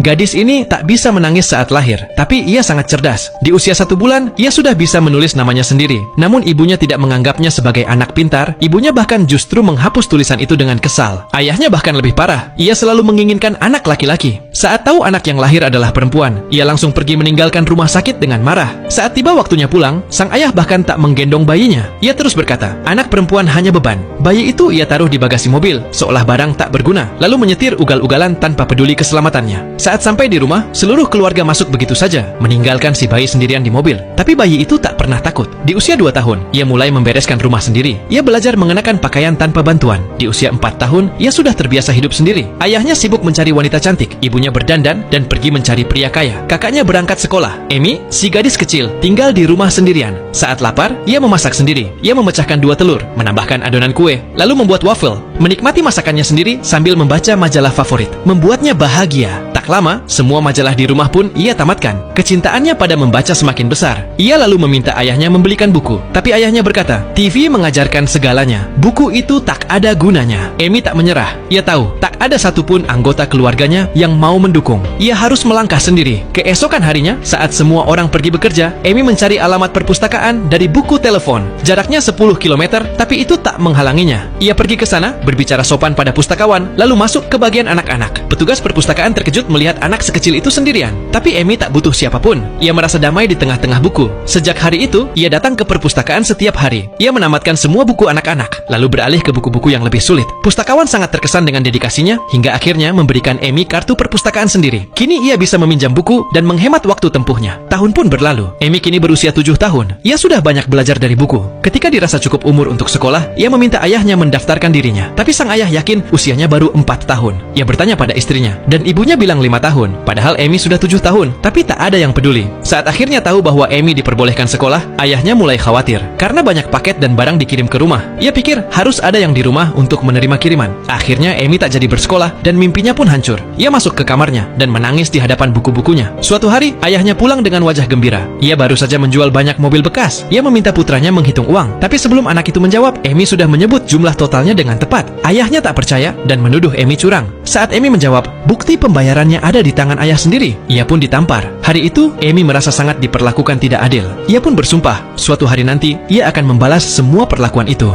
Gadis ini tak bisa menangis saat lahir, tapi ia sangat cerdas. Di usia 1 bulan, ia sudah bisa menulis namanya sendiri. Namun ibunya tidak menganggapnya sebagai anak pintar, ibunya bahkan justru menghapus tulisan itu dengan kesal. Ayahnya bahkan lebih parah, ia selalu menginginkan anak laki-laki. Saat tahu anak yang lahir adalah perempuan, ia langsung pergi meninggalkan rumah sakit dengan marah. Saat tiba waktunya pulang, sang ayah bahkan tak menggendong bayinya. Ia terus berkata, anak perempuan hanya beban. Bayi itu ia taruh di bagasi mobil, seolah barang tak berguna, lalu menyetir ugal-ugalan tanpa peduli keselamatannya. Saat sampai di rumah, seluruh keluarga masuk begitu saja, meninggalkan si bayi sendirian di mobil. Tapi bayi itu tak pernah takut. Di usia 2 tahun, ia mulai membereskan rumah sendiri. Ia belajar mengenakan pakaian tanpa bantuan. Di usia 4 tahun, ia sudah terbiasa hidup sendiri. Ayahnya sibuk mencari wanita cantik, ibunya berdandan dan pergi mencari pria kaya. Kakaknya berangkat sekolah. Amy, si gadis kecil, tinggal di rumah sendirian. Saat lapar, ia memasak sendiri. Ia memecahkan 2 telur, menambahkan adonan kue, lalu membuat waffle. Menikmati masakannya sendiri sambil membaca majalah favorit. Membuatnya bahagia. Tak lama, semua majalah di rumah pun ia tamatkan. Kecintaannya pada membaca semakin besar. Ia lalu meminta ayahnya membelikan buku. Tapi ayahnya berkata, TV mengajarkan segalanya. Buku itu tak ada gunanya. Amy tak menyerah. Ia tahu, tak ada satupun anggota keluarganya yang mau mendukung. Ia harus melangkah sendiri. Keesokan harinya, saat semua orang pergi bekerja, Amy mencari alamat perpustakaan dari buku telepon. Jaraknya 10 km, tapi itu tak menghalanginya. Ia pergi ke sana, berbicara sopan pada pustakawan, lalu masuk ke bagian anak-anak. Petugas perpustakaan terkejut melihat anak sekecil itu sendirian. Tapi Amy tak butuh siapapun. Ia merasa damai di tengah-tengah buku. Sejak hari itu, ia datang ke perpustakaan setiap hari. Ia menamatkan semua buku anak-anak, lalu beralih ke buku-buku yang lebih sulit. Pustakawan sangat terkesan dengan dedikasinya, hingga akhirnya memberikan Amy kartu perpustakaan sendiri. Kini ia bisa meminjam buku dan menghemat waktu tempuhnya. Tahun pun berlalu. Amy kini berusia 7 tahun. Ia sudah banyak belajar dari buku. Ketika dirasa cukup umur untuk sekolah, ia meminta ayahnya mendaftarkan dirinya. Tapi sang ayah yakin usianya baru 4 tahun. Ia bertanya pada istrinya, dan ibunya bilang 5 tahun. Padahal Amy sudah 7 tahun, tapi tak ada yang peduli. Saat akhirnya tahu bahwa Amy diperbolehkan sekolah, ayahnya mulai khawatir. Karena banyak paket dan barang dikirim ke rumah. Ia pikir harus ada yang di rumah untuk menerima kiriman. Akhirnya Amy tak jadi bersekolah, dan mimpinya pun hancur. Ia masuk ke kamarnya, dan menangis di hadapan buku-bukunya. Suatu hari, ayahnya pulang dengan wajah gembira. Ia baru saja menjual banyak mobil bekas. Ia meminta putranya menghitung uang. Tapi sebelum anak itu menjawab, Amy sudah menyebut jumlah totalnya dengan tepat. Ayahnya tak percaya dan menuduh Amy curang. Saat Amy menjawab, bukti pembayarannya ada di tangan ayah sendiri. Ia pun ditampar. Hari itu, Amy merasa sangat diperlakukan tidak adil. Ia pun bersumpah, suatu hari nanti, ia akan membalas semua perlakuan itu.